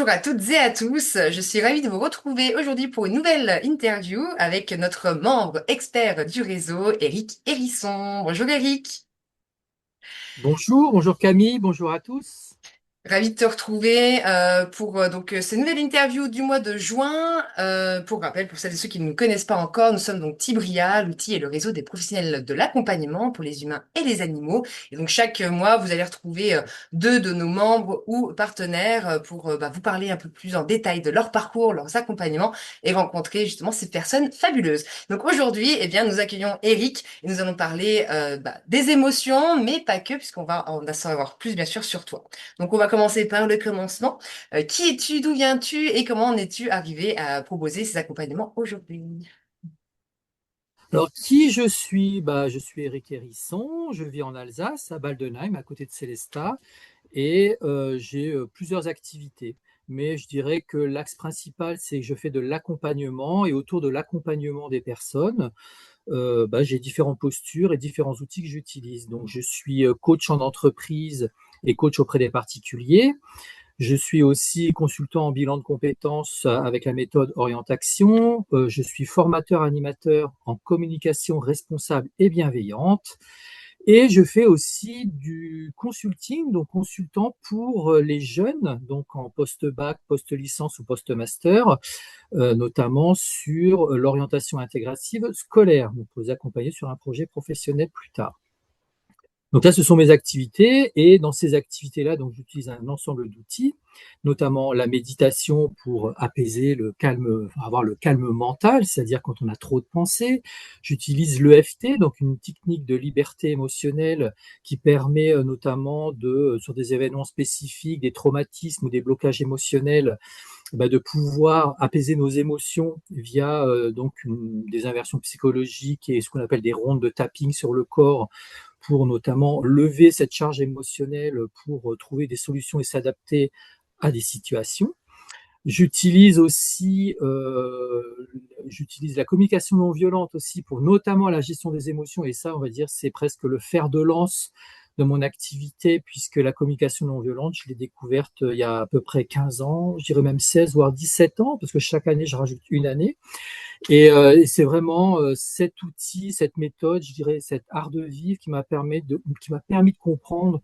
Bonjour à toutes et à tous, je suis ravie de vous retrouver aujourd'hui pour une nouvelle interview avec notre membre expert du réseau, Eric Hérisson. Bonjour Eric. Bonjour, bonjour Camille, bonjour à tous. Ravi de te retrouver pour cette nouvelle interview du mois de juin. Pour rappel, pour celles et ceux qui ne nous connaissent pas encore, nous sommes donc Tibria, l'outil et le réseau des professionnels de l'accompagnement pour les humains et les animaux. Et donc chaque mois, vous allez retrouver deux de nos membres ou partenaires pour vous parler un peu plus en détail de leur parcours, leurs accompagnements et rencontrer justement ces personnes fabuleuses. Donc aujourd'hui, eh bien, nous accueillons Eric et nous allons parler des émotions, mais pas que, puisqu'on va savoir plus bien sûr sur toi. Donc, on va commencer par le commencement. Qui es-tu, d'où viens-tu et comment en es-tu arrivé à proposer ces accompagnements aujourd'hui? Alors, qui je suis? Je suis Eric Hérisson, je vis en Alsace, à Baldenheim, à côté de Célestat, et j'ai plusieurs activités. Mais je dirais que l'axe principal, c'est que je fais de l'accompagnement, et autour de l'accompagnement des personnes, j'ai différentes postures et différents outils que j'utilise. Donc, je suis coach en entreprise et coach auprès des particuliers. Je suis aussi consultant en bilan de compétences avec la méthode Orientation. Je suis formateur animateur en communication responsable et bienveillante. Et je fais aussi du consulting, donc consultant pour les jeunes, donc en post-bac, post-licence ou post-master, notamment sur l'orientation intégrative scolaire, donc pour les accompagner sur un projet professionnel plus tard. Donc là, ce sont mes activités et dans ces activités-là, donc j'utilise un ensemble d'outils, notamment la méditation pour apaiser le calme, enfin, avoir le calme mental, c'est-à-dire quand on a trop de pensées. J'utilise l'EFT, donc une technique de liberté émotionnelle qui permet notamment sur des événements spécifiques, des traumatismes ou des blocages émotionnels, de pouvoir apaiser nos émotions via des inversions psychologiques et ce qu'on appelle des rondes de tapping sur le corps pour notamment lever cette charge émotionnelle pour trouver des solutions et s'adapter à des situations. J'utilise aussi j'utilise la communication non violente aussi pour notamment la gestion des émotions et ça, on va dire, c'est presque le fer de lance de mon activité puisque la communication non violente, je l'ai découverte il y a à peu près 15 ans, je dirais même 16 voire 17 ans parce que chaque année je rajoute une année et c'est vraiment cet outil, cette méthode, je dirais cet art de vivre qui m'a permis de comprendre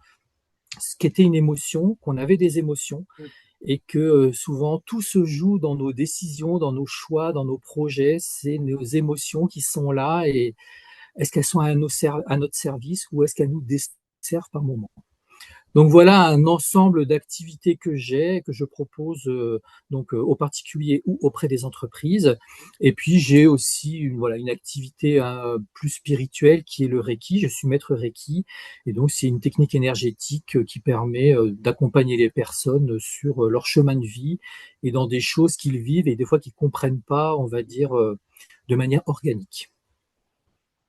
ce qu'était une émotion, qu'on avait des émotions et que souvent tout se joue dans nos décisions, dans nos choix, dans nos projets. C'est nos émotions qui sont là et est-ce qu'elles sont à notre service ou est-ce qu'elles nous desservent par moment? Donc voilà un ensemble d'activités que j'ai, que je propose aux particuliers ou auprès des entreprises. Et puis j'ai aussi une activité plus spirituelle qui est le Reiki. Je suis maître Reiki et donc c'est une technique énergétique qui permet d'accompagner les personnes sur leur chemin de vie et dans des choses qu'ils vivent et des fois qu'ils comprennent pas, on va dire, de manière organique.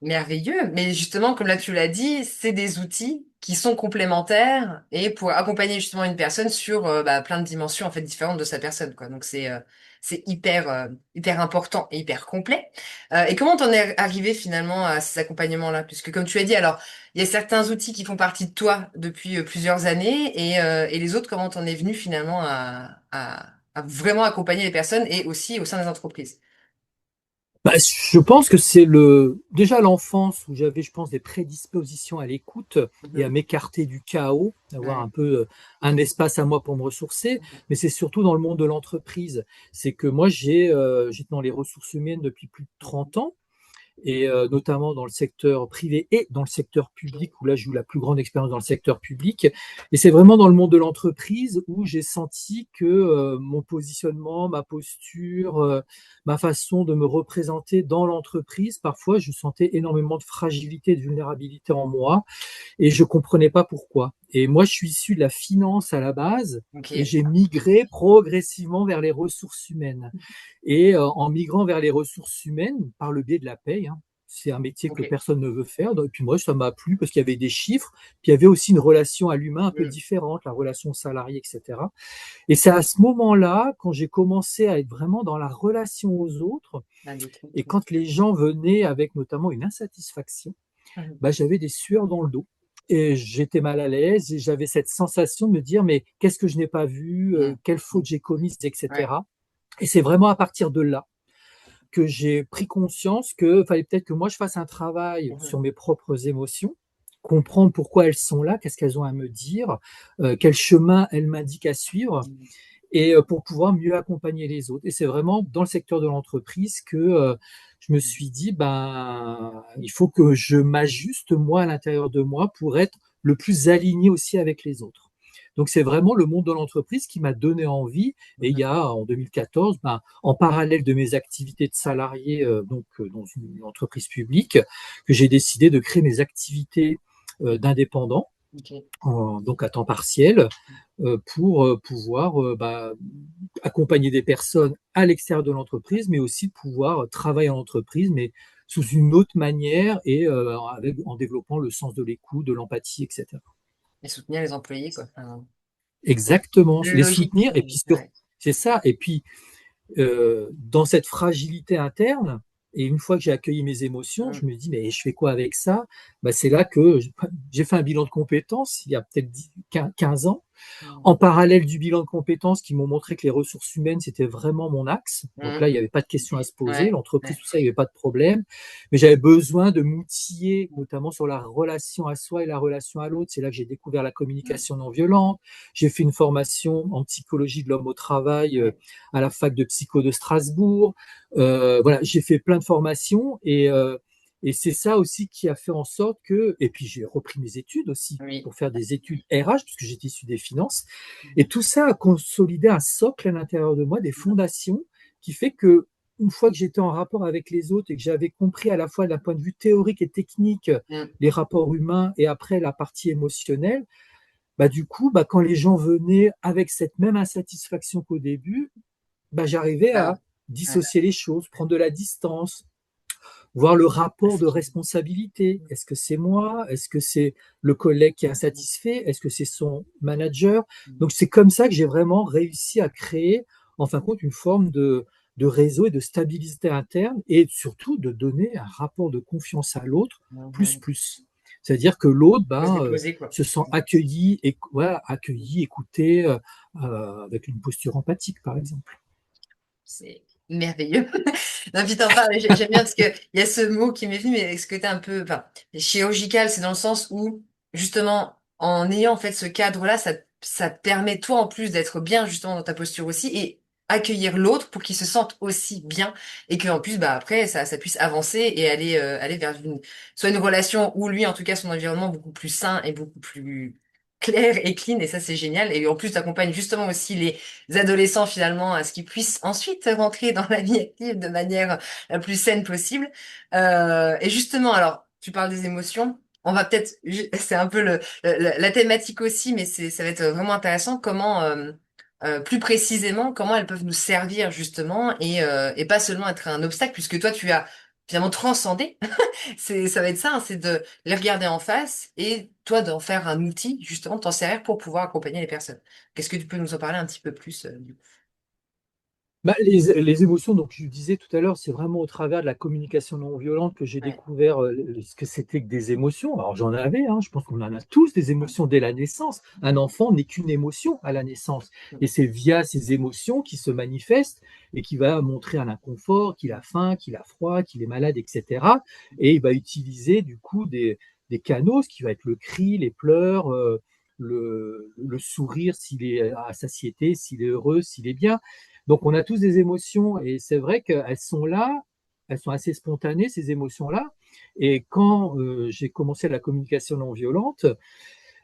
Merveilleux, mais justement, comme là tu l'as dit, c'est des outils qui sont complémentaires et pour accompagner justement une personne sur plein de dimensions en fait différentes de sa personne, quoi. Donc c'est hyper important et hyper complet. Et comment t'en es arrivé finalement à ces accompagnements-là? Puisque comme tu as dit, alors il y a certains outils qui font partie de toi depuis plusieurs années et les autres, comment t'en es venu finalement à vraiment accompagner les personnes et aussi au sein des entreprises? Je pense que c'est déjà l'enfance où j'avais, je pense, des prédispositions à l'écoute et à Mhm. m'écarter du chaos, avoir Ouais. un peu un espace à moi pour me ressourcer. Mais c'est surtout dans le monde de l'entreprise. C'est que moi, j'étais dans les ressources humaines depuis plus de 30 ans et notamment dans le secteur privé et dans le secteur public, où là j'ai eu la plus grande expérience dans le secteur public. Et c'est vraiment dans le monde de l'entreprise où j'ai senti que mon positionnement, ma posture, ma façon de me représenter dans l'entreprise, parfois je sentais énormément de fragilité, de vulnérabilité en moi et je comprenais pas pourquoi. Et moi, je suis issu de la finance à la base et Ok. j'ai migré progressivement vers les ressources humaines. Et en migrant vers les ressources humaines, par le biais de la paye, hein, c'est un métier que Ok. personne ne veut faire. Et puis moi, ça m'a plu parce qu'il y avait des chiffres, puis il y avait aussi une relation à l'humain un peu Mm. différente, la relation salariée, etc. Et c'est à ce moment-là, quand j'ai commencé à être vraiment dans la relation aux autres, Un et déclic. quand les gens venaient avec notamment une insatisfaction, Mhm. j'avais des sueurs dans le dos. et j'étais mal à l'aise et j'avais cette sensation de me dire, mais qu'est-ce que je n'ai pas vu, Mm. quelle faute j'ai commise, Ouais. etc. Et c'est vraiment à partir de là que j'ai pris conscience qu'il fallait peut-être que moi je fasse un travail Mhm. sur mes propres émotions, comprendre pourquoi elles sont là, qu'est-ce qu'elles ont à me dire, quel chemin elles m'indiquent à suivre, Mm. et pour pouvoir mieux accompagner les autres. Et c'est vraiment dans le secteur de l'entreprise que je me suis dit, ben, il faut que je m'ajuste moi à l'intérieur de moi pour être le plus aligné aussi avec les autres. Donc c'est vraiment le monde de l'entreprise qui m'a donné envie. Et il y Mhm. a en 2014, ben, en parallèle de mes activités de salarié dans une entreprise publique, que j'ai décidé de créer mes activités d'indépendant, Ok. donc à temps partiel, pour pouvoir bah, accompagner des personnes à l'extérieur de l'entreprise, mais aussi pouvoir travailler en entreprise, mais sous une autre manière et en développant le sens de l'écoute, de l'empathie, etc. Et soutenir les employés, quoi. Enfin, Exactement, les logique. soutenir, et puis Ouais. c'est ça, et puis dans cette fragilité interne, et une fois que j'ai accueilli mes émotions, Mm. je me dis, mais je fais quoi avec ça? Bah, c'est là que j'ai fait un bilan de compétences il y a peut-être 15 ans, Mm. en parallèle du bilan de compétences qui m'ont montré que les ressources humaines, c'était vraiment mon axe. Donc Mm. là, il n'y avait pas de question à se poser. Ouais. L'entreprise, Ouais. tout ça, il n'y avait pas de problème. Mais j'avais besoin de m'outiller, notamment sur la relation à soi et la relation à l'autre. C'est là que j'ai découvert la Mm. communication non violente. J'ai fait une formation en psychologie de l'homme au travail Ouais. à la fac de psycho de Strasbourg. Voilà, j'ai fait plein de formations et c'est ça aussi qui a fait en sorte que, et puis j'ai repris mes études aussi Oui. pour faire des études RH, puisque j'étais issu des finances. Et tout ça a consolidé un socle à l'intérieur de moi, des fondations, qui fait que une fois que j'étais en rapport avec les autres et que j'avais compris à la fois d'un point de vue théorique et technique Mm. les rapports humains et après la partie émotionnelle, bah du coup, bah, quand les gens venaient avec cette même insatisfaction qu'au début, bah, j'arrivais Ah, à ouais. dissocier les choses, prendre de la distance, voir le Ah, rapport c'est de génial. responsabilité. Est-ce que c'est moi? Est-ce que c'est le collègue qui est insatisfait? Est-ce que c'est son manager? Mm. Donc c'est comme ça que j'ai vraiment réussi à créer, en fin de compte, une forme de réseau et de stabilité interne et surtout de donner un rapport de confiance à l'autre plus Mhm. plus. C'est-à-dire que l'autre Faut se ben, déposer, quoi. se sent accueilli, et, voilà, accueilli, écouté, avec une posture empathique, par exemple. C'est merveilleux. Non, puis t'en parles, j'aime bien parce qu'il y a ce mot qui m'est venu, mais avec ce côté un peu, enfin, chirurgical, c'est dans le sens où, justement, en ayant en fait ce cadre-là, ça te permet toi en plus d'être bien justement dans ta posture aussi et accueillir l'autre pour qu'il se sente aussi bien et que en plus, bah après, ça puisse avancer et aller vers soit une relation où lui, en tout cas, son environnement beaucoup plus sain et beaucoup plus clair et clean et ça c'est génial et en plus t'accompagnes justement aussi les adolescents finalement à ce qu'ils puissent ensuite rentrer dans la vie active de manière la plus saine possible. Et justement, alors, tu parles des émotions. On va peut-être, c'est un peu la thématique aussi, mais ça va être vraiment intéressant. Comment, plus précisément, comment elles peuvent nous servir justement et pas seulement être un obstacle, puisque toi, tu as finalement transcendé. Ça va être ça, hein, c'est de les regarder en face et toi d'en faire un outil, justement, de t'en servir pour pouvoir accompagner les personnes. Qu'est-ce que tu peux nous en parler un petit peu plus, du coup? Bah, les émotions, donc je disais tout à l'heure, c'est vraiment au travers de la communication non violente que j'ai Ouais. découvert ce que c'était que des émotions. Alors j'en avais, hein, je pense qu'on en a tous des émotions dès la naissance. Un enfant n'est qu'une émotion à la naissance. Et c'est via ces émotions qu'il se manifeste et qui va montrer un inconfort, qu'il a faim, qu'il a froid, qu'il est malade, etc. Et il va utiliser du coup des canaux, ce qui va être le cri, les pleurs, le sourire s'il est à satiété, s'il est heureux, s'il est bien. Donc on a tous des émotions et c'est vrai qu'elles sont là, elles sont assez spontanées, ces émotions-là. Et quand j'ai commencé la communication non violente,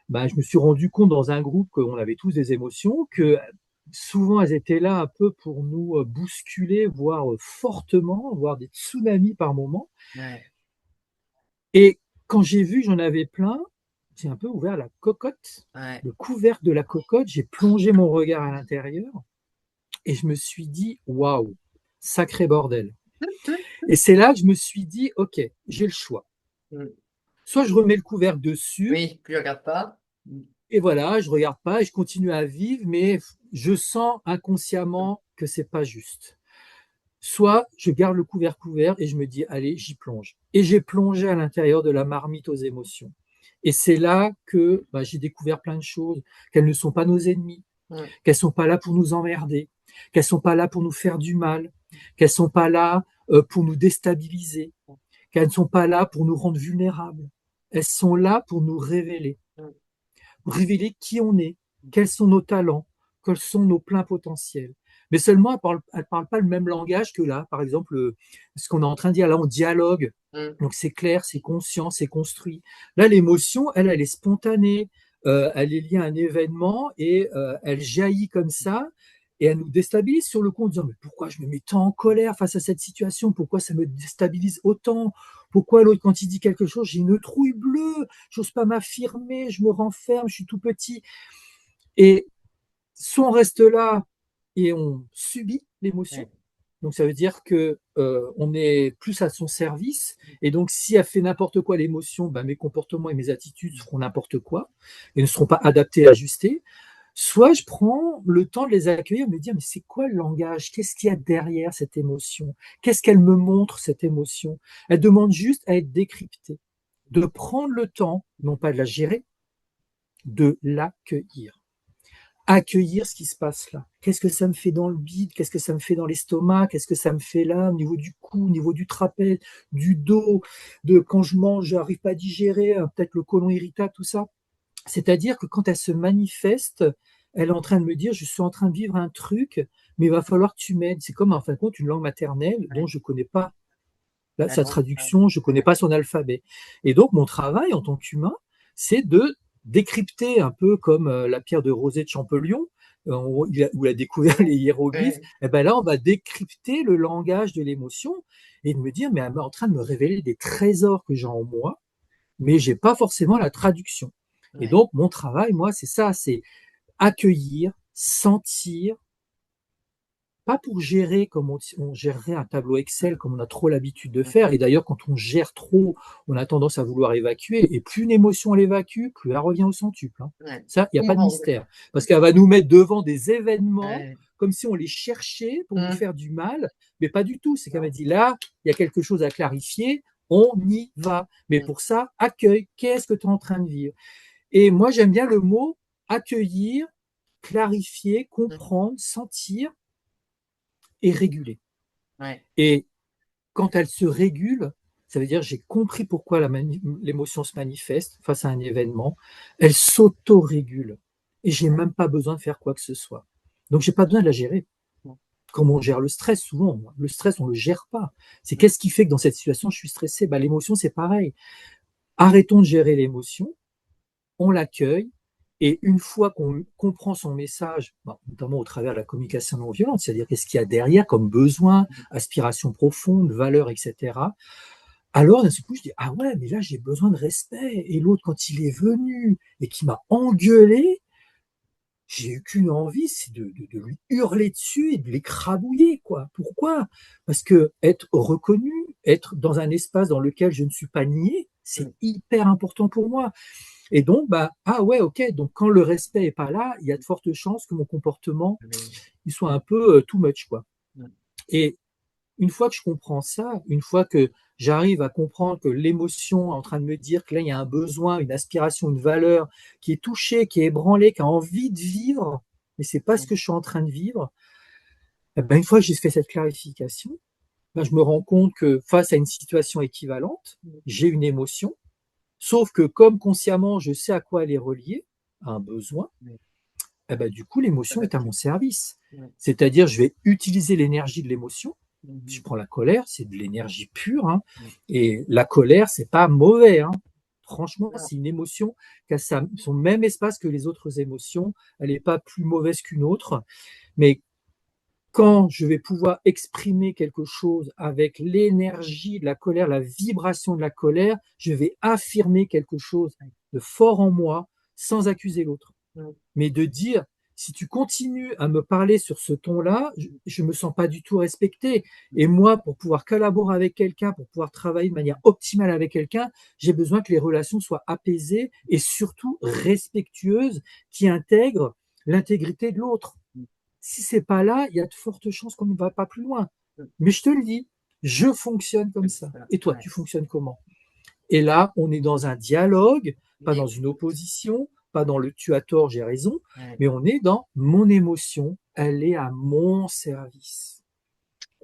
ben, je me suis rendu compte dans un groupe qu'on avait tous des émotions, que souvent elles étaient là un peu pour nous bousculer, voire fortement, voire des tsunamis par moment. Ouais. Et quand j'ai vu que j'en avais plein, j'ai un peu ouvert la cocotte, Ouais. le couvercle de la cocotte, j'ai plongé mon regard à l'intérieur et je me suis dit, waouh, sacré bordel. Et c'est là que je me suis dit, OK, j'ai le choix. Mm. Soit je remets le couvercle dessus, Oui, plus je regarde pas. Mm. et voilà, je regarde pas et je continue à vivre, mais je sens inconsciemment que c'est pas juste. Soit je garde le couvercle ouvert et je me dis, allez, j'y plonge. Et j'ai plongé à l'intérieur de la marmite aux émotions. Et c'est là que j'ai découvert plein de choses, qu'elles ne sont pas nos ennemis, Ouais. qu'elles sont pas là pour nous emmerder, qu'elles sont pas là pour nous faire du mal, qu'elles sont pas là pour nous déstabiliser, qu'elles ne sont pas là pour nous rendre vulnérables. Elles sont là pour nous révéler qui on est, quels sont nos talents, quels sont nos pleins potentiels. Mais seulement, elle parle pas le même langage que là. Par exemple, ce qu'on est en train de dire, là, on dialogue. Mm. Donc, c'est clair, c'est conscient, c'est construit. Là, l'émotion, elle est spontanée. Elle est liée à un événement et elle jaillit comme ça. Et elle nous déstabilise sur le coup en disant, mais pourquoi je me mets tant en colère face à cette situation? Pourquoi ça me déstabilise autant? Pourquoi l'autre, quand il dit quelque chose, j'ai une trouille bleue, j'ose pas m'affirmer, je me renferme, je suis tout petit. Et soit on reste là et on subit l'émotion, Ouais. donc ça veut dire que on est plus à son service, et donc si elle fait n'importe quoi l'émotion, ben, mes comportements et mes attitudes seront n'importe quoi et ne seront pas adaptés, ajustés. Soit je prends le temps de les accueillir, me dire mais c'est quoi le langage? Qu'est-ce qu'il y a derrière cette émotion? Qu'est-ce qu'elle me montre cette émotion? Elle demande juste à être décryptée, de prendre le temps, non pas de la gérer, de l'accueillir. Accueillir ce qui se passe là. Qu'est-ce que ça me fait dans le bide? Qu'est-ce que ça me fait dans l'estomac? Qu'est-ce que ça me fait là, au niveau du cou, au niveau du trapèze, du dos, de quand je mange, je n'arrive pas à digérer, peut-être le côlon irritable, tout ça. C'est-à-dire que quand elle se manifeste, elle est en train de me dire, je suis en train de vivre un truc, mais il va falloir que tu m'aides. C'est comme en fin de compte une langue maternelle dont Ouais. je ne connais pas sa D'accord. traduction, je ne connais pas son alphabet. Et donc mon travail en tant qu'humain, c'est de décrypter un peu comme la pierre de Rosée de Champollion, où il a découvert les hiéroglyphes. Ouais. Et ben là, on va décrypter le langage de l'émotion et de me dire, mais elle est en train de me révéler des trésors que j'ai en moi, mais j'ai pas forcément la traduction. Et Ouais. donc, mon travail, moi, c'est ça, c'est accueillir, sentir, pas pour gérer comme on gérerait un tableau Excel, comme on a trop l'habitude de faire. Et d'ailleurs, quand on gère trop, on a tendance à vouloir évacuer. Et plus une émotion elle évacue, plus elle revient au centuple, hein. Ouais. Ça, il n'y a pas de Comprendre. mystère. Parce qu'elle va nous mettre devant des événements Ouais. comme si on les cherchait pour nous Mm. faire du mal, mais pas du tout. C'est qu'elle m'a dit, là, il y a quelque chose à clarifier, on y va. Mais Mm. pour ça, accueille, qu'est-ce que tu es en train de vivre? Et moi, j'aime bien le mot accueillir, clarifier, Mm. comprendre, sentir et réguler. Ouais. Et quand elle se régule, ça veut dire j'ai compris pourquoi l'émotion se manifeste face à un événement. Elle s'auto-régule. Et j'ai même pas besoin de faire quoi que ce soit. Donc j'ai pas besoin de la gérer. Mm. Comme on gère le stress, souvent, le stress, on le gère pas. C'est Mm. qu'est-ce qui fait que dans cette situation, je suis stressé? Bah, l'émotion, c'est pareil. Arrêtons de gérer l'émotion, on l'accueille, et une fois qu'on comprend son message, notamment au travers de la communication non violente, c'est-à-dire qu'est-ce qu'il y a derrière comme besoin, aspiration profonde, valeur, etc., alors d'un seul coup, je dis, ah ouais, mais là, j'ai besoin de respect. Et l'autre, quand il est venu et qui m'a engueulé, j'ai eu qu'une envie, c'est de lui hurler dessus et de l'écrabouiller, quoi. Pourquoi? Parce que être reconnu, être dans un espace dans lequel je ne suis pas nié, c'est Mm. hyper important pour moi. Et donc, ah ouais, ok, donc quand le respect est pas là, il y a de fortes chances que mon comportement, Mais- il soit un peu too much, quoi. Mm. Et une fois que je comprends ça, une fois que j'arrive à comprendre que l'émotion est en train de me dire que là, il y a un besoin, une aspiration, une valeur qui est touchée, qui est ébranlée, qui a envie de vivre, mais c'est pas ce Mm. que je suis en train de vivre, eh ben, une fois que j'ai fait cette clarification, ben, je me rends compte que face à une situation équivalente, j'ai une émotion, sauf que comme consciemment, je sais à quoi elle est reliée, à un besoin, Mm. eh ben, du coup, l'émotion est à Adapté. mon service. Mm. C'est-à-dire, je vais utiliser l'énergie de l'émotion. Si je Mhm. prends la colère, c'est de l'énergie pure, hein. Mm. Et la colère, c'est pas mauvais, hein. Franchement, Non. c'est une émotion qui a son même espace que les autres émotions. Elle n'est pas plus mauvaise qu'une autre. Mais quand je vais pouvoir exprimer quelque chose avec l'énergie de la colère, la vibration de la colère, je vais affirmer quelque chose de fort en moi sans accuser l'autre, Mm. mais de dire, si tu continues à me parler sur ce ton-là, je me sens pas du tout respecté. Et moi, pour pouvoir collaborer avec quelqu'un, pour pouvoir travailler de manière optimale avec quelqu'un, j'ai besoin que les relations soient apaisées et surtout respectueuses, qui intègrent l'intégrité de l'autre. Mm. Si c'est pas là, il y a de fortes chances qu'on ne va pas plus loin. Mm. Mais je te le dis, je fonctionne comme Comme ça. ça. Et toi, Ouais. tu fonctionnes comment? Et là, on est dans un dialogue, pas dans une Écoute. opposition, pas dans le tu as tort, j'ai raison, Ouais, mais on est dans mon émotion, elle est à mon service.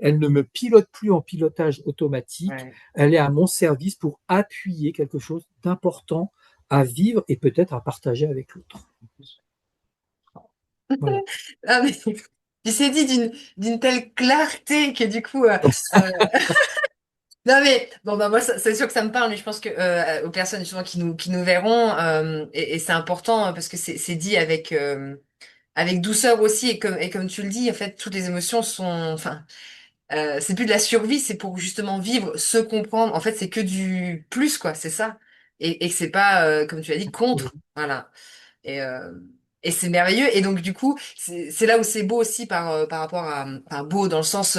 Elle ne me pilote plus en pilotage automatique, ouais. elle est à mon service pour appuyer quelque chose d'important à vivre et peut-être à partager avec l'autre. Voilà. Ah, mais tu s'est dit d'une telle clarté que du coup, euh, non mais bon bah moi c'est sûr que ça me parle, mais je pense que aux personnes justement qui nous verront, et c'est important, parce que c'est dit avec douceur aussi, et comme tu le dis, en fait toutes les émotions sont, enfin, c'est plus de la survie, c'est pour justement vivre, se comprendre. En fait, c'est que du plus, quoi, c'est ça. Et que c'est pas, comme tu as dit, contre. Voilà. Et, euh, et c'est merveilleux. Et donc, du coup, c'est là où c'est beau aussi par rapport à, enfin, beau dans le sens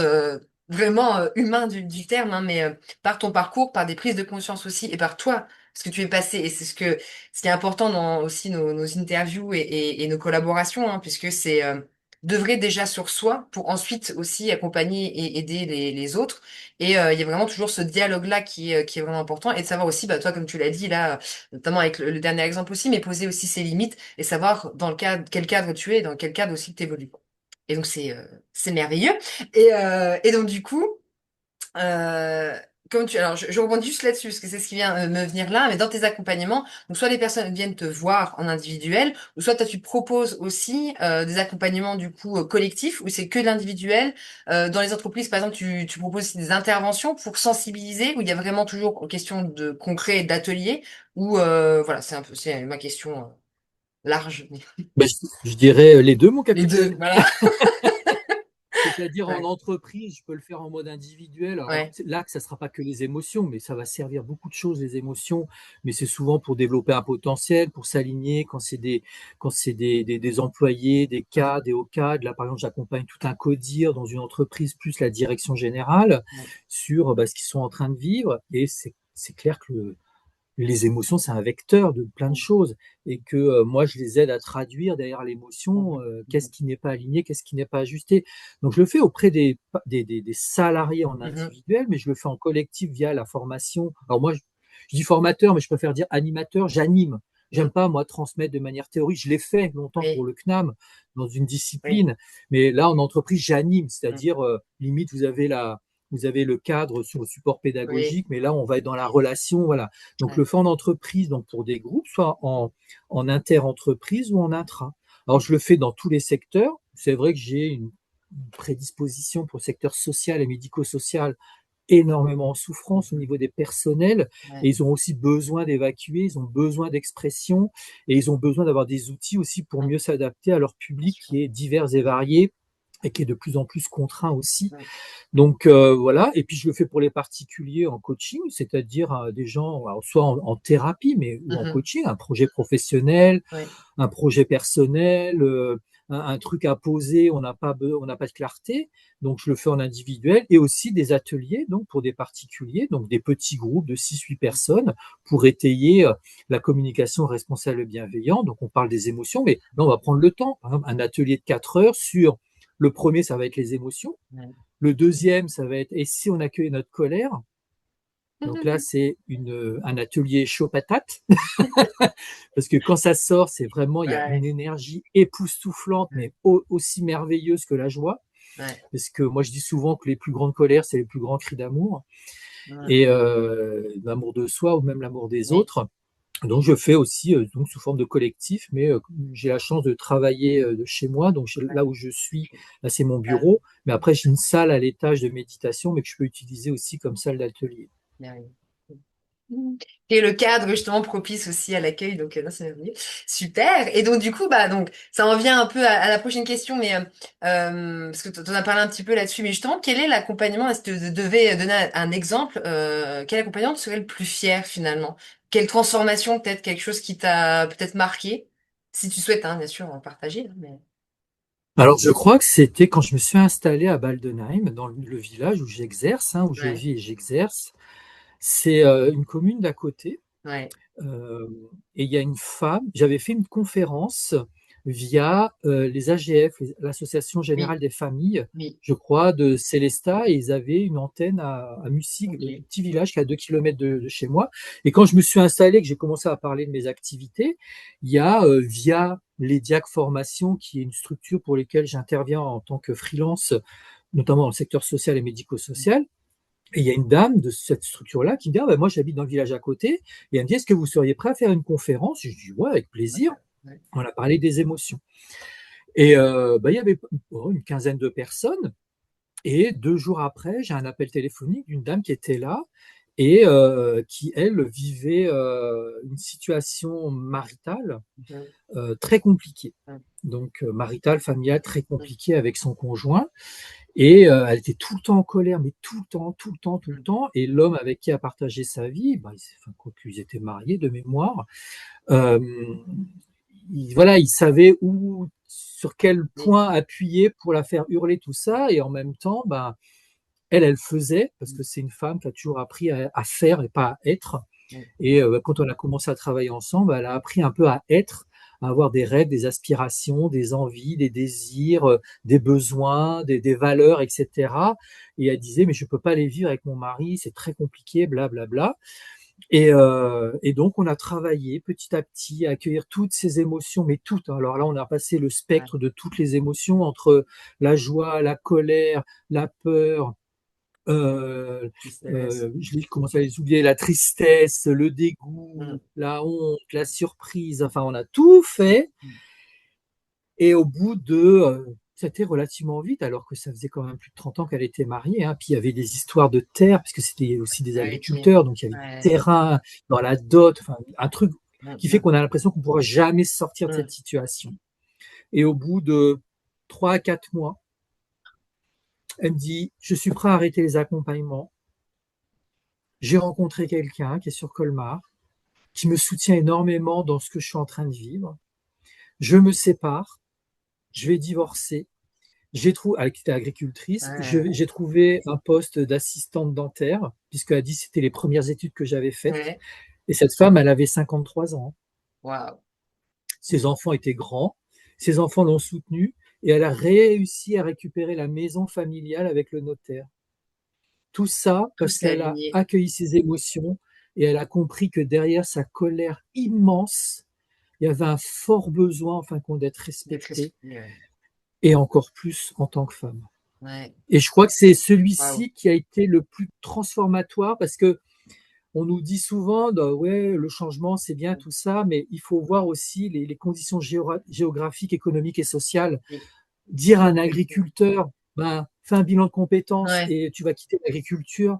vraiment humain du terme, hein, mais par ton parcours, par des prises de conscience aussi, et par toi, ce que tu es passé. Et c'est ce qui est important dans aussi nos interviews et nos collaborations, hein, puisque c'est d'œuvrer déjà sur soi pour ensuite aussi accompagner et aider les autres. Et il y a vraiment toujours ce dialogue-là qui est vraiment important. Et de savoir aussi, bah, toi, comme tu l'as dit là, notamment avec le dernier exemple aussi, mais poser aussi ses limites et savoir dans le cadre, quel cadre tu es, dans quel cadre aussi tu évolues. Et donc c'est merveilleux. Et donc du coup, euh, alors je rebondis juste là-dessus parce que c'est ce qui vient me venir là, mais dans tes accompagnements, donc soit les personnes viennent te voir en individuel, ou soit toi tu proposes aussi des accompagnements du coup collectifs où c'est que de l'individuel. Dans les entreprises, par exemple, tu proposes aussi des interventions pour sensibiliser, où il y a vraiment toujours question de concret et d'atelier, ou voilà, c'est ma question large. Ben, je dirais les deux, mon Les deux, capitaine. voilà. C'est-à-dire en Ouais, entreprise, je peux le faire en mode individuel. Alors ouais, là, que ça ne sera pas que les émotions, mais ça va servir beaucoup de choses, les émotions. Mais c'est souvent pour développer un potentiel, pour s'aligner quand c'est des employés, des cas, des hauts cadres. Là, par exemple, j'accompagne tout un codir dans une entreprise, plus la direction générale, ouais. sur ce qu'ils sont en train de vivre. Et c'est clair que les émotions, c'est un vecteur de plein de Mhm, choses et que moi, je les aide à traduire derrière l'émotion, mhm, qu'est-ce mhm, qui n'est pas aligné, qu'est-ce qui n'est pas ajusté. Donc, je le fais auprès des salariés en mhm. individuel, mais je le fais en collectif via la formation. Alors moi, je dis formateur, mais je préfère dire animateur, j'anime. Mhm. J'aime pas, moi, transmettre de manière théorique. Je l'ai fait longtemps pour Oui, le CNAM, dans une oui. discipline, mais là, en entreprise, j'anime, Mhm. c'est-à-dire, limite, vous avez le cadre sur le support Oui, pédagogique, mais là, on va être dans la relation, voilà. Donc, ouais. le fait en entreprise, donc pour des groupes, soit en inter-entreprise ou en intra. Alors, je le fais dans tous les secteurs. C'est vrai que j'ai une prédisposition pour le secteur social et médico-social énormément en souffrance au Mhm. niveau des personnels Ouais. et ils ont aussi besoin d'évacuer, ils ont besoin d'expression et ils ont besoin d'avoir des outils aussi pour Ouais, mieux s'adapter à leur bien public sûr. qui est divers et varié et qui est de plus en plus contraint aussi. Ouais. Donc voilà, et puis je le fais pour les particuliers en coaching, c'est-à-dire des gens, alors, soit en thérapie, mais ou en Mhm. coaching, un projet professionnel, Ouais. un projet personnel, un truc à poser, on n'a pas de clarté, donc je le fais en individuel, et aussi des ateliers donc pour des particuliers, donc des petits groupes de 6-8 personnes pour étayer la communication responsable et bienveillante. Donc on parle des émotions, mais là on va prendre le temps. Par exemple, un atelier de 4 heures sur le premier, ça va être les émotions. Ouais. Le deuxième, ça va être et si on accueille notre colère? Donc là, Mhm. c'est un atelier chaud patate, parce que quand ça sort, c'est vraiment, il y a une Ouais. énergie époustouflante, Ouais. mais aussi merveilleuse que la joie. Ouais. Parce que moi, je dis souvent que les plus grandes colères, c'est les plus grands cris d'amour, Ouais. et l'amour de soi ou même l'amour des Oui. autres. Donc, je fais aussi donc sous forme de collectif, mais j'ai la chance de travailler de chez moi. Donc, Ouais. là où je suis, là, c'est mon Ah, bureau. Mais après, j'ai une salle à l'étage de méditation, mais que je peux utiliser aussi comme salle d'atelier. merveilleux. Mhm. Et le cadre justement propice aussi à l'accueil, donc là, c'est merveilleux. Super. Et donc du coup, bah donc ça en vient un peu à la prochaine question, mais parce que tu en as parlé un petit peu là-dessus, mais justement, quel est l'accompagnement? Si tu devais donner un exemple, quel accompagnant tu serais le plus fier finalement? Quelle transformation, peut-être quelque chose qui t'a peut-être marqué, si tu souhaites, hein, bien sûr, en partager, hein, mais. Alors, je crois que c'était quand je me suis installé à Baldenheim, dans le village où j'exerce, où je Ouais, vis et j'exerce. C'est une commune d'à côté. ouais, euh, et il y a une femme. J'avais fait une conférence via les AGF, l'Association Oui, Générale des Familles, oui, je crois, de Célestat, et ils avaient une antenne à Mussig, le ok. petit village qui est à 2 kilomètres de chez moi. Et quand je me suis installé, que j'ai commencé à parler de mes activités, il y a via les Diac Formation, qui est une structure pour laquelle j'interviens en tant que freelance, notamment dans le secteur social et médico-social. Et il y a une dame de cette structure-là qui me dit, ah, ben, moi j'habite dans le village à côté, et elle me dit, est-ce que vous seriez prêt à faire une conférence? Je dis, ouais, avec Ouais, plaisir. ouais, On a parlé des émotions. Et bah, il y avait une quinzaine de personnes. Et 2 jours après, j'ai un appel téléphonique d'une dame qui était là et qui, elle, vivait une situation maritale mhm, très compliquée. mhm, Donc, maritale, familiale, très mhm, compliquée avec son conjoint. Et elle était tout le temps en colère, mais tout le temps, tout le temps, tout le mhm. temps. Et l'homme avec qui elle partageait sa vie, bah, enfin, quoi qu'ils étaient mariés de mémoire, euh, voilà, il savait où, sur quel Oui, point appuyer pour la faire hurler tout ça, et en même temps, ben, elle faisait, parce mhm, que c'est une femme qui a toujours appris à faire et pas à être. oui, Et quand on a commencé à travailler ensemble, elle a appris un peu à être, à avoir des rêves, des aspirations, des envies, des désirs, des besoins, des valeurs, etc. Et elle disait, mais je peux pas les vivre avec mon mari, c'est très compliqué, blablabla. Bla, bla. Et donc, on a travaillé petit à petit à accueillir toutes ces émotions, mais toutes, hein. Alors là, on a passé le ouais. spectre de toutes les émotions, entre la joie, la colère, la peur, Tristesse. je commence à les oublier, la tristesse, le Mhm, dégoût, la honte, la surprise, enfin, on a tout fait. mhm. Et au bout de, c'était relativement vite, alors que ça faisait quand même plus de 30 ans qu'elle était mariée, hein. Puis il y avait des histoires de terre, parce que c'était aussi des Ah, ok. agriculteurs, donc il y avait du Ouais. terrain dans la dot, enfin, un truc qui fait Mhm, qu'on a l'impression qu'on ne pourra jamais sortir de cette mhm. situation. Et au bout de 3 à 4 mois, elle me dit, je suis prêt à arrêter les accompagnements. J'ai rencontré quelqu'un qui est sur Colmar, qui me soutient énormément dans ce que je suis en train de vivre. Je me sépare, je vais divorcer. J'ai trouvé, elle était agricultrice, Ouais. j'ai trouvé un poste d'assistante dentaire, puisqu'elle a dit que c'était les premières études que j'avais faites. Ouais. Et cette femme, elle avait 53 ans. Waouh. Ses enfants étaient grands, ses enfants l'ont soutenue, et elle a réussi à récupérer la maison familiale avec le notaire. Tout ça Tout parce s'est qu'elle a aligné. accueilli ses émotions et elle a compris que derrière sa colère immense, il y avait un fort besoin, en fin de compte, d'être D'être respectée, respecté. Ouais. et encore plus en tant que femme. Ouais. Et je crois que c'est Waouh. celui-ci qui a été le plus transformatoire, parce que on nous dit souvent, ouais, le changement, c'est bien tout ça, mais il faut voir aussi les conditions géographiques, économiques et sociales. Oui. Dire à un agriculteur, ben, fais un bilan de compétences Ouais. et tu vas quitter l'agriculture, Non.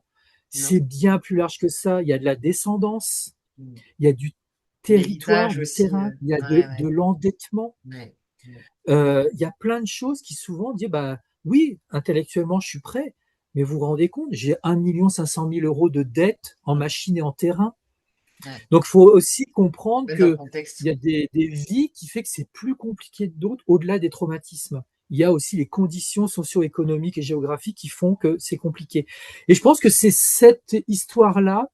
c'est bien plus large que ça. Il y a de la descendance, Mhm. il y a du territoire, L'héritage du aussi. terrain, il y a Ouais, de ouais. l'endettement. Ouais. Ouais. Il y a plein de choses qui souvent disent, bah, oui, intellectuellement, je suis prêt, mais vous vous rendez compte, j'ai 1 500 000 € de dette en Mhm. machine et en terrain. Ouais. Donc, il faut aussi comprendre Mettre dans le qu'il y contexte. a des vies qui fait que c'est plus compliqué que d'autres au-delà des traumatismes. Il y a aussi les conditions socio-économiques et géographiques qui font que c'est compliqué. Et je pense que c'est cette histoire-là,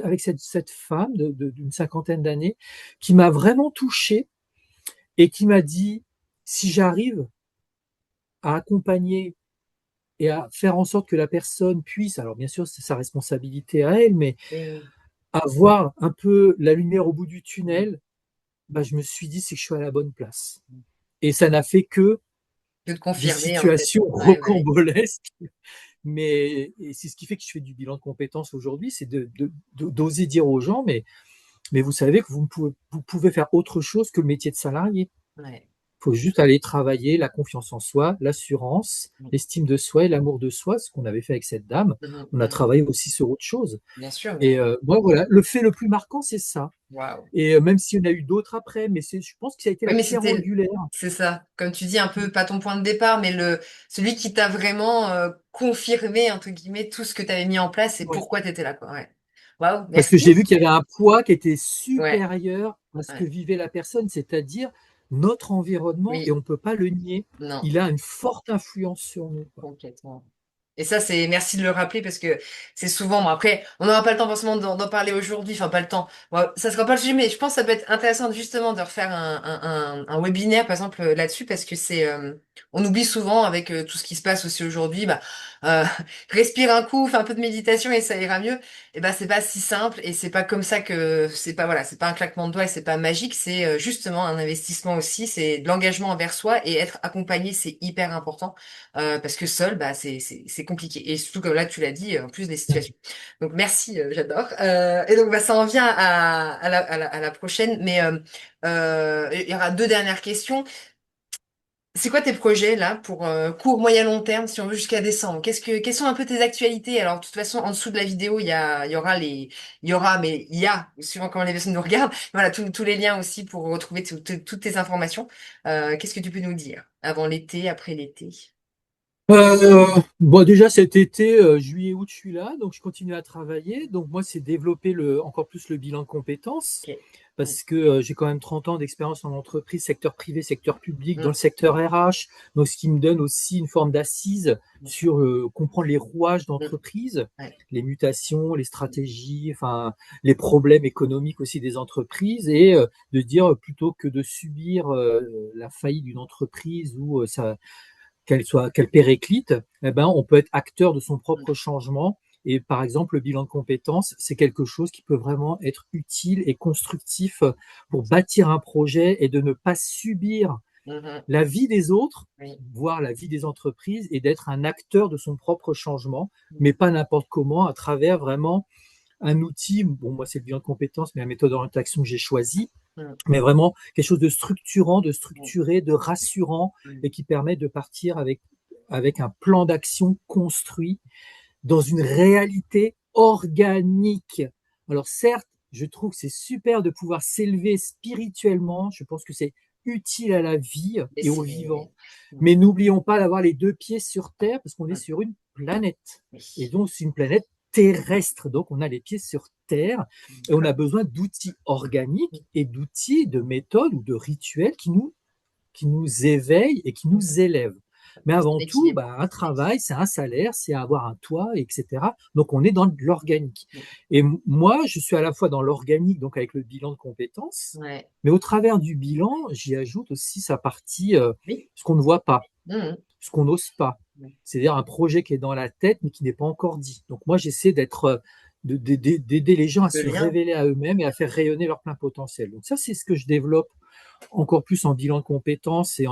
avec cette femme d'une cinquantaine d'années, qui m'a vraiment touché et qui m'a dit, si j'arrive à accompagner et à faire en sorte que la personne puisse, alors bien sûr c'est sa responsabilité à elle, mais Oui. avoir un peu la lumière au bout du Mhm. tunnel, bah, je me suis dit, c'est que je suis à la bonne place. Et ça n'a fait que Que de des confirmer, en fait. situations Ouais, ouais. rocambolesques, mais et c'est ce qui fait que je fais du bilan de compétences aujourd'hui, c'est d'oser dire aux gens, mais vous savez que vous pouvez faire autre chose que le métier de salarié. Ouais. Il faut juste aller travailler la confiance en soi, l'assurance, Mhm. l'estime de soi et l'amour de soi, ce qu'on avait fait avec cette dame. Mhm. On a Mhm. travaillé aussi sur autre chose. Bien sûr, Et mais moi, voilà, le fait le plus marquant, c'est ça. waouh. Et même s'il y en a eu d'autres après, mais je pense que ça a été Oui, la mais pierre angulaire. c'est ça. Comme tu dis, un peu, pas ton point de départ, mais celui qui t'a vraiment confirmé, entre guillemets, tout ce que tu avais mis en place et Ouais. pourquoi tu étais là, quoi. Ouais. Waouh, Parce que merci. j'ai vu qu'il y avait un poids qui était Ouais, supérieur à ce que ouais. vivait la personne, c'est-à-dire notre environnement, et on Oui, ne peut pas le nier. non, Il a une forte influence sur nous, quoi. complètement. Et ça, c'est merci de le rappeler parce que c'est souvent, bon, après, on n'aura pas le temps forcément d'en parler aujourd'hui, enfin pas le temps. Bon, ça sera pas le sujet, mais je pense que ça peut être intéressant justement de refaire un webinaire, par exemple, là-dessus, parce que on oublie souvent avec tout ce qui se passe aussi aujourd'hui, bah, euh, respire un coup, fais un peu de méditation et ça ira mieux. Et ben, c'est pas si simple et c'est pas comme ça que, c'est pas, voilà, c'est pas un claquement de doigts et c'est pas magique, c'est justement un investissement aussi, c'est de l'engagement envers soi et être accompagné, c'est hyper important. Parce que seul, bah, c'est compliqué. Et surtout, comme là, tu l'as dit, en plus des situations. Donc, merci, j'adore. Et donc, bah, ça en vient à la prochaine. Mais il y aura deux dernières questions. C'est quoi tes projets là pour court, moyen, long terme, si on veut jusqu'à décembre? Quelles sont un peu tes actualités? Alors, de toute façon, en dessous de la vidéo, il y aura mais il y a, suivant comment les personnes nous regardent, voilà, tous les liens aussi pour retrouver toutes tes informations. Qu'est-ce que tu peux nous dire? Avant l'été, après l'été? Bon, déjà cet été, juillet, août, je suis là, donc je continue à travailler. Donc moi, c'est développer encore plus le bilan de compétences, Ok. Mm, parce que j'ai quand même 30 ans d'expérience en entreprise, secteur privé, secteur public, dans le mm, secteur RH, donc ce qui me donne aussi une forme d'assise d'accord. sur comprendre les rouages Mm, d'entreprise, ouais. les mutations, les Mm, stratégies, enfin les problèmes économiques aussi des entreprises, et de dire plutôt que de subir la faillite d'une entreprise ou qu'elle périclite, eh ben, on peut être acteur de son mm, propre changement. Et par exemple, le bilan de compétences, c'est quelque chose qui peut vraiment être utile et constructif pour bâtir un projet et de ne pas subir mhm, la vie des autres, oui. voire la vie des entreprises, et d'être un acteur de son propre changement, Mm, mais pas n'importe comment, à travers vraiment un outil. Bon, moi, c'est le bilan de compétences, mais la méthode d'orientation que j'ai choisie, mm, mais vraiment quelque chose de structurant, de mm, structuré, de rassurant, mm, et qui permet de partir avec un plan d'action construit dans une réalité organique. Alors certes, je trouve que c'est super de pouvoir s'élever spirituellement, je pense que c'est utile à la vie et et au vivant, mm, mais n'oublions pas d'avoir les deux pieds sur Terre parce qu'on est mm, sur une planète. Et oui. donc c'est une planète terrestre, donc on a les pieds sur Terre et on a D'accord. besoin d'outils Mm, organiques et d'outils, de méthodes ou de rituels qui nous éveille et qui mm, nous élève. Mais c'est avant tout, l'équilibre. bah, un travail, c'est un salaire, c'est avoir un toit, etc. Donc on est dans l'organique. Mm, Et moi, je suis à la fois dans l'organique, donc avec le bilan de compétences, ouais. mais au travers du bilan, j'y ajoute aussi sa partie, Oui. ce qu'on ne voit pas, Mm, ce qu'on n'ose pas. mm, C'est-à-dire un projet qui est dans la tête, mais qui n'est pas encore dit. Donc moi, j'essaie d'aider les gens à le se lien. révéler à eux-mêmes et à faire rayonner leur plein potentiel. Donc ça, c'est ce que je développe encore plus en bilan de compétences et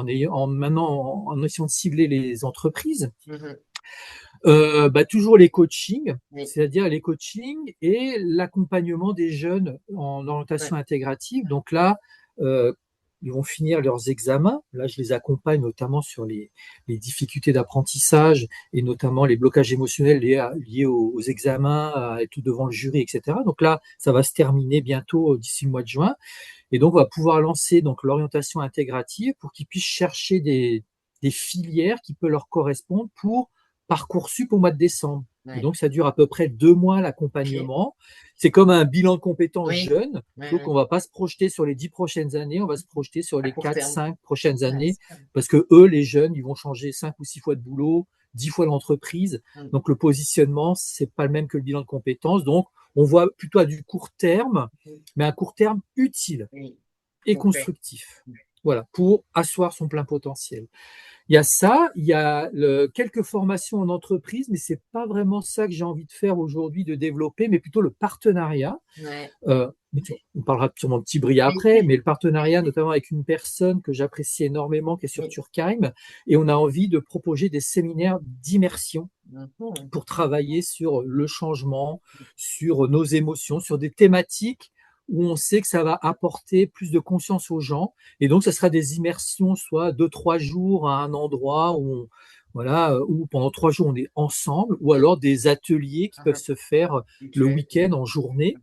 maintenant en essayant de cibler les entreprises. Mhm, Toujours les coachings, oui. c'est-à-dire les coachings et l'accompagnement des jeunes en Ouais. orientation intégrative. Donc là, euh, ils vont finir leurs examens. Là, je les accompagne notamment sur les difficultés d'apprentissage et notamment les blocages émotionnels liés aux examens, à être devant le jury, etc. Donc là, ça va se terminer bientôt d'ici le mois de juin. Et donc, on va pouvoir lancer donc l'orientation intégrative pour qu'ils puissent chercher des filières qui peuvent leur correspondre pour Parcoursup au mois de décembre. Et Ouais. donc, ça dure à peu près 2 mois Ok. l'accompagnement. C'est comme un bilan de compétences Oui. jeune, Ouais, sauf ouais. qu'on ne va pas se projeter sur les 10 prochaines années, on va se projeter sur À les court quatre, terme. 5 prochaines Ouais, années, c'est ça. parce que eux, les jeunes, ils vont changer 5 ou 6 fois de boulot, 10 fois l'entreprise. Mm, Donc, le positionnement, c'est pas le même que le bilan de compétences. Donc, on voit plutôt à du court terme, mm, mais un court terme utile oui. et Concret. constructif. Voilà, pour asseoir son plein potentiel. Il y a ça, il y a quelques formations en entreprise, mais c'est pas vraiment ça que j'ai envie de faire aujourd'hui, de développer, mais plutôt le partenariat. Ouais. On parlera sûrement de Tibria Oui. après, mais le partenariat, notamment avec une personne que j'apprécie énormément, qui est sur Oui. Turkheim, et on a envie de proposer des séminaires d'immersion Mhm, pour travailler sur le changement, sur nos émotions, sur des thématiques où on sait que ça va apporter plus de conscience aux gens. Et donc, ça sera des immersions, soit 2, 3 jours à un endroit voilà, où pendant 3 jours on est ensemble, ou alors des ateliers qui peuvent mhm, se faire le mutuel. week-end en journée.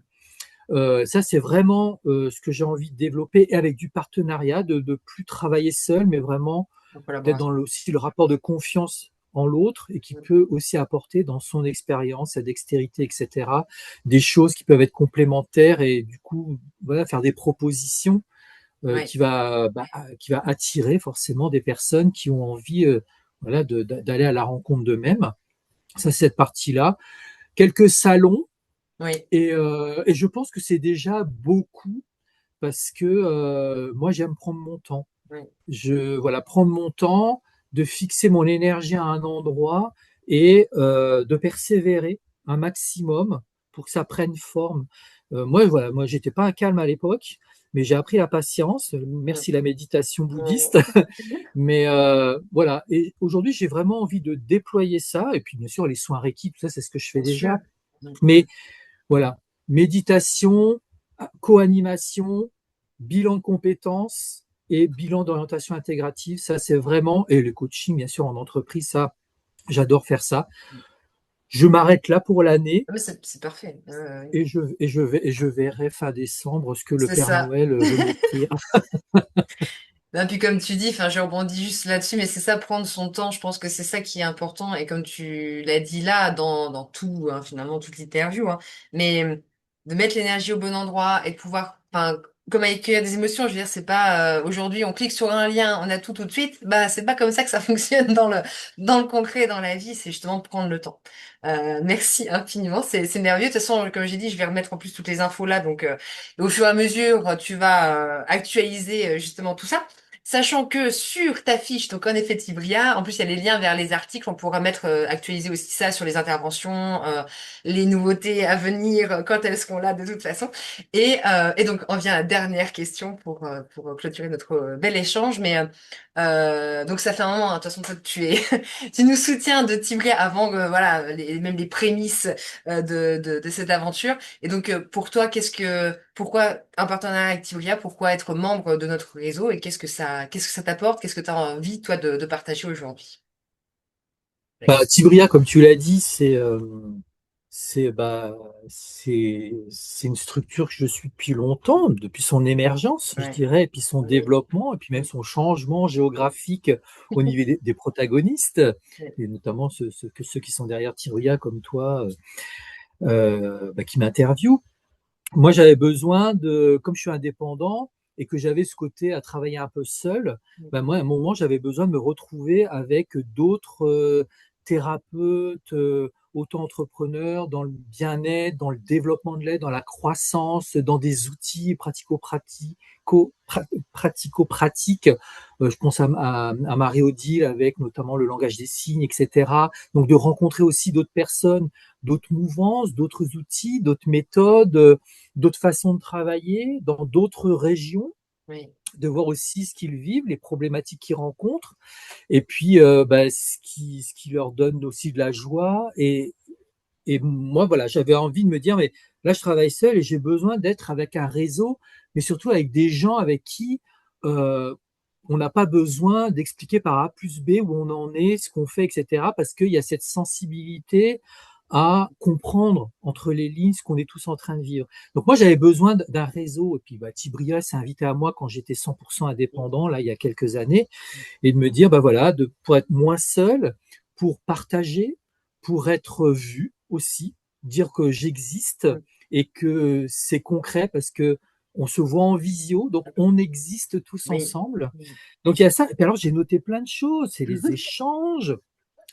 Ça, c'est vraiment ce que j'ai envie de développer et avec du partenariat, de plus travailler seul, mais vraiment En d'être dans collaboration. aussi le rapport de confiance en l'autre et qui Mm, peut aussi apporter dans son expérience, sa dextérité, etc., des choses qui peuvent être complémentaires et du coup, voilà, faire des propositions ouais. qui va attirer forcément des personnes qui ont envie voilà, d'aller à la rencontre d'eux-mêmes. Ça, c'est cette partie-là. Quelques salons, Oui, et je pense que c'est déjà beaucoup parce que moi, j'aime prendre mon temps. oui, Voilà, prendre mon temps, de fixer mon énergie à un endroit et de persévérer un maximum pour que ça prenne forme. Moi, voilà, moi, j'étais pas un calme à l'époque, mais j'ai appris la patience. oui, Merci la méditation oui. bouddhiste. Mais voilà. Et aujourd'hui, j'ai vraiment envie de déployer ça. Et puis, bien sûr, les soins Reiki, tout ça, c'est ce que je fais Bien sûr. déjà. Mais voilà, méditation, co-animation, bilan de compétences et bilan d'orientation intégrative, ça c'est vraiment, et le coaching bien sûr en entreprise, ça, j'adore faire ça. Je m'arrête là pour l'année Ah, mais c'est parfait. et je verrai fin décembre ce que le C'est Père ça. Noël veut m'offrir. Et puis comme tu dis, enfin, je rebondis juste là-dessus, mais c'est ça, prendre son temps, je pense que c'est ça qui est important. Et comme tu l'as dit là, dans tout, hein, finalement, toute l'interview, hein, mais de mettre l'énergie au bon endroit et de pouvoir, enfin, comme accueillir des émotions, je veux dire, c'est pas aujourd'hui on clique sur un lien, on a tout de suite. Bah, c'est pas comme ça que ça fonctionne dans le concret, dans la vie, c'est justement prendre le temps. Merci infiniment, c'est merveilleux. De toute façon, comme j'ai dit, je vais remettre en plus toutes les infos là, donc au fur et à mesure, tu vas actualiser justement tout ça. Sachant que sur ta fiche, donc en effet Tibria, en plus il y a les liens vers les articles, on pourra mettre, actualiser aussi ça sur les interventions, les nouveautés à venir, quand elles seront là de toute façon. Et donc on vient à la dernière question pour clôturer notre bel échange. Mais donc ça fait un moment, hein, de toute façon toi tu es, tu nous soutiens de Tibria avant voilà même les prémices de cette aventure. Et donc, pour toi, pourquoi un partenariat avec Tibria? Pourquoi être membre de notre réseau? Et qu'est-ce que ça t'apporte? Qu'est-ce que tu as envie, toi, de partager aujourd'hui? Bah, Alex. Tibria, comme tu l'as dit, c'est une structure que je suis depuis longtemps, depuis son émergence, je Ouais. dirais, et puis son Oui. développement, et puis même son changement géographique au niveau des protagonistes, Oui. et notamment ceux qui sont derrière Tibria, comme toi, bah, qui m'interviewent. Moi, j'avais besoin comme je suis indépendant et que j'avais ce côté à travailler un peu seul, ben moi, à un moment, j'avais besoin de me retrouver avec d'autres thérapeutes, auto-entrepreneurs dans le bien-être, dans le développement de l'aide, dans la croissance, dans des outils pratico-pratiques. Je pense à Marie-Odile avec notamment le langage des signes, etc. Donc, de rencontrer aussi d'autres personnes, d'autres mouvances, d'autres outils, d'autres méthodes, d'autres façons de travailler dans d'autres régions, Oui. de voir aussi ce qu'ils vivent, les problématiques qu'ils rencontrent, et puis bah, ce qui leur donne aussi de la joie. Et moi, voilà, j'avais envie de me dire, mais là, je travaille seul et j'ai besoin d'être avec un réseau, mais surtout avec des gens avec qui euh, on n'a pas besoin d'expliquer par A plus B où on en est, ce qu'on fait, etc. Parce qu'il y a cette sensibilité à comprendre entre les lignes ce qu'on est tous en train de vivre. Donc moi, j'avais besoin d'un réseau. Et puis, bah, Tibria s'est invité à moi quand j'étais 100% indépendant, là, il y a quelques années, et de me dire, bah voilà, pour être moins seul, pour partager, pour être vu aussi, dire que j'existe et que c'est concret parce que on se voit en visio, donc on existe tous Oui. ensemble. Oui. Donc il y a ça. Et puis alors j'ai noté plein de choses, c'est les échanges,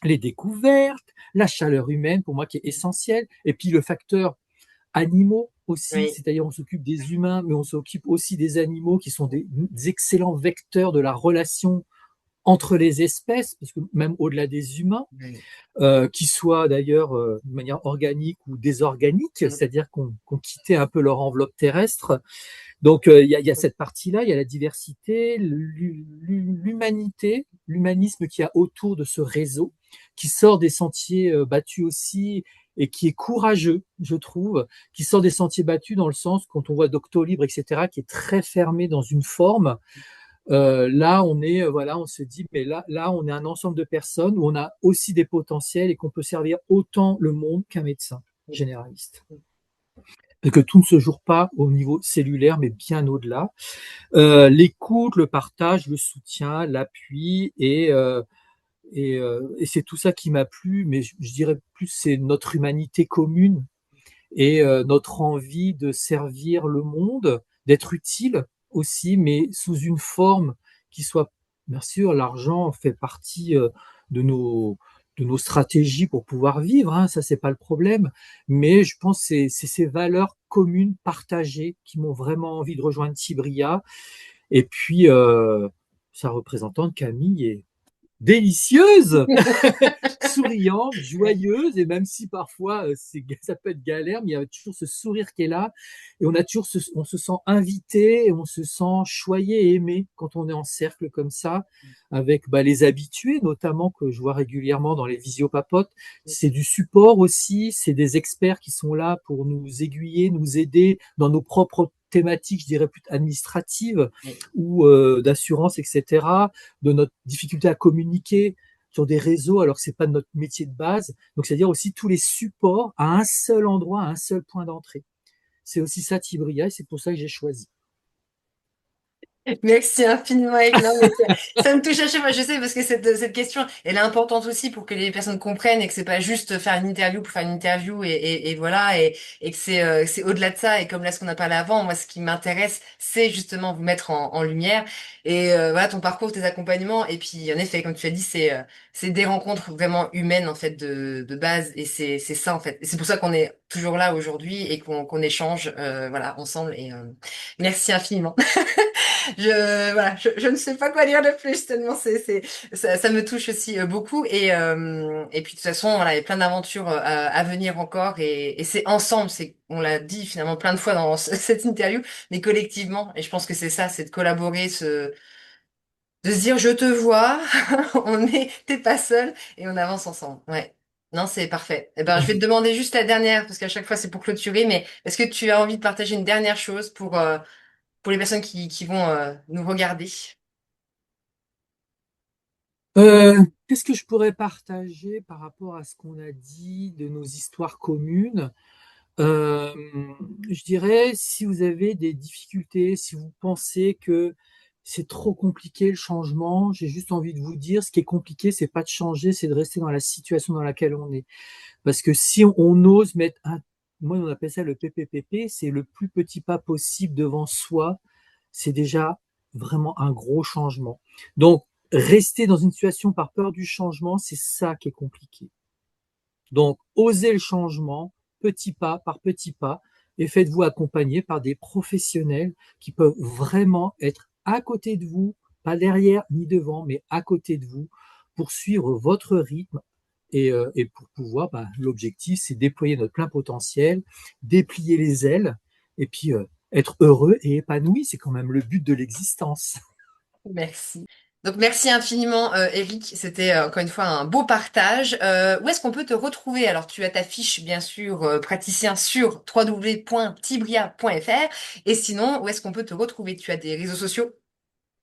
les découvertes, la chaleur humaine pour moi qui est essentielle, et puis le facteur animaux aussi, Oui. c'est-à-dire on s'occupe des humains, mais on s'occupe aussi des animaux qui sont des excellents vecteurs de la relation entre les espèces, parce que même au-delà des humains, Oui. qui soient d'ailleurs de manière organique ou désorganique, c'est-à-dire qu'on quittait un peu leur enveloppe terrestre. Donc il y a cette partie-là, il y a la diversité, l'humanité, l'humanisme qu'il y a autour de ce réseau, qui sort des sentiers battus aussi et qui est courageux, je trouve, qui sort des sentiers battus dans le sens, quand on voit Doctolib, etc., qui est très fermé dans une forme, là, on est, voilà, on se dit, mais là, on est un ensemble de personnes où on a aussi des potentiels et qu'on peut servir autant le monde qu'un médecin généraliste. Et que tout ne se joue pas au niveau cellulaire, mais bien au-delà. L'écoute, le partage, le soutien, l'appui, et c'est tout ça qui m'a plu, mais je dirais plus c'est notre humanité commune et notre envie de servir le monde, d'être utile aussi, mais sous une forme qui soit, bien sûr, l'argent fait partie de de nos stratégies pour pouvoir vivre, hein, ça c'est pas le problème, mais je pense que c'est ces valeurs communes partagées qui m'ont vraiment envie de rejoindre Tibria. Et puis sa représentante Camille est délicieuse, souriante, Ouais. joyeuse, et même si parfois ça peut être galère, mais il y a toujours ce sourire qui est là, et on se sent invité, et on se sent choyé et aimé quand on est en cercle comme ça, avec les habitués notamment que je vois régulièrement dans les visiopapotes. C'est du support aussi, c'est des experts qui sont là pour nous aiguiller, nous aider dans nos propres thématiques, je dirais plus administratives Ouais. ou d'assurance, etc., de notre difficulté à communiquer sur des réseaux alors que c'est pas notre métier de base. Donc, c'est-à-dire aussi tous les supports à un seul endroit, à un seul point d'entrée. C'est aussi ça Tibria et c'est pour ça que j'ai choisi. Merci infiniment, Eric. Non, mais ça me touche à chaque fois. Je sais parce que cette question, elle est importante aussi pour que les personnes comprennent et que c'est pas juste faire une interview pour faire une interview et voilà et que c'est au-delà de ça. Et comme là, ce qu'on a parlé avant, moi, ce qui m'intéresse, c'est justement vous mettre en lumière et voilà ton parcours, tes accompagnements. Et puis, en effet, comme tu as dit, c'est des rencontres vraiment humaines en fait de base et c'est ça en fait. Et c'est pour ça qu'on est toujours là aujourd'hui et qu'on échange voilà ensemble et merci infiniment. Je ne sais pas quoi dire de plus tellement ça me touche aussi beaucoup et puis de toute façon voilà il y a plein d'aventures à venir encore et c'est ensemble c'est on l'a dit finalement plein de fois dans cette interview mais collectivement et je pense que c'est ça c'est de collaborer de se dire je te vois t'es pas seul et on avance ensemble ouais non c'est parfait eh ben je vais te demander juste la dernière parce qu'à chaque fois c'est pour clôturer mais est-ce que tu as envie de partager une dernière chose pour les personnes qui vont nous regarder. Qu'est-ce que je pourrais partager par rapport à ce qu'on a dit de nos histoires communes? Euh, je dirais, si vous avez des difficultés, si vous pensez que c'est trop compliqué le changement, j'ai juste envie de vous dire, ce qui est compliqué, c'est pas de changer, c'est de rester dans la situation dans laquelle on est. Parce que si on ose mettre moi on appelle ça le PPPP, c'est le plus petit pas possible devant soi, c'est déjà vraiment un gros changement. Donc, rester dans une situation par peur du changement, c'est ça qui est compliqué. Donc, osez le changement, petit pas par petit pas, et faites-vous accompagner par des professionnels qui peuvent vraiment être à côté de vous, pas derrière ni devant, mais à côté de vous, pour suivre votre rythme et pour pouvoir, l'objectif, c'est déployer notre plein potentiel, déplier les ailes, et puis être heureux et épanoui, c'est quand même le but de l'existence. Merci. Donc merci infiniment Eric, c'était encore une fois un beau partage. Où est-ce qu'on peut te retrouver? Alors tu as ta fiche bien sûr praticien sur www.tibria.fr et sinon où est-ce qu'on peut te retrouver? Tu as des réseaux sociaux?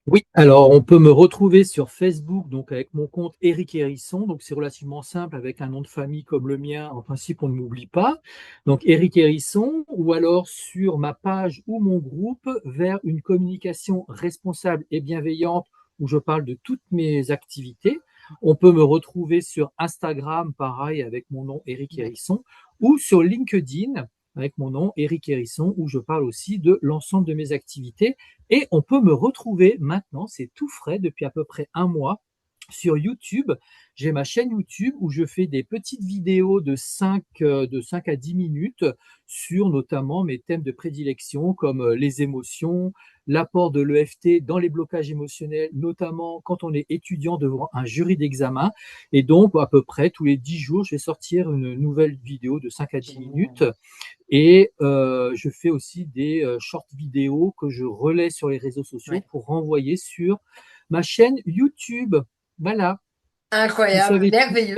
Oui, alors on peut me retrouver sur Facebook, donc avec mon compte Éric Hérisson, donc c'est relativement simple avec un nom de famille comme le mien, en principe on ne m'oublie pas, donc Éric Hérisson, ou alors sur ma page ou mon groupe vers une communication responsable et bienveillante où je parle de toutes mes activités. On peut me retrouver sur Instagram, pareil, avec mon nom Éric Ouais. Hérisson, ou sur LinkedIn avec mon nom Éric Hérisson, où je parle aussi de l'ensemble de mes activités. Et on peut me retrouver maintenant, c'est tout frais depuis à peu près un mois, sur YouTube. J'ai ma chaîne YouTube où je fais des petites vidéos de 5 à 10 minutes sur notamment mes thèmes de prédilection comme les émotions, l'apport de l'EFT dans les blocages émotionnels, notamment quand on est étudiant devant un jury d'examen. Et donc, à peu près tous les 10 jours, je vais sortir une nouvelle vidéo de 5 à 10 minutes Génial. et je fais aussi des short vidéos que je relais sur les réseaux sociaux Ouais. pour renvoyer sur ma chaîne YouTube. Voilà, vous Incroyable, savez tout. merveilleux.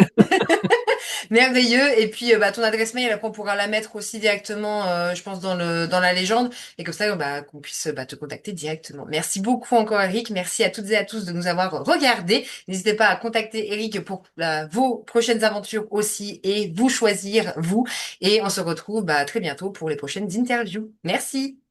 Merveilleux. Et puis, ton adresse mail, après, on pourra la mettre aussi directement, je pense, dans la légende. Et comme ça, qu'on puisse te contacter directement. Merci beaucoup encore, Eric. Merci à toutes et à tous de nous avoir regardés. N'hésitez pas à contacter Eric pour vos prochaines aventures aussi et vous choisir, vous. Et on se retrouve très bientôt pour les prochaines interviews. Merci.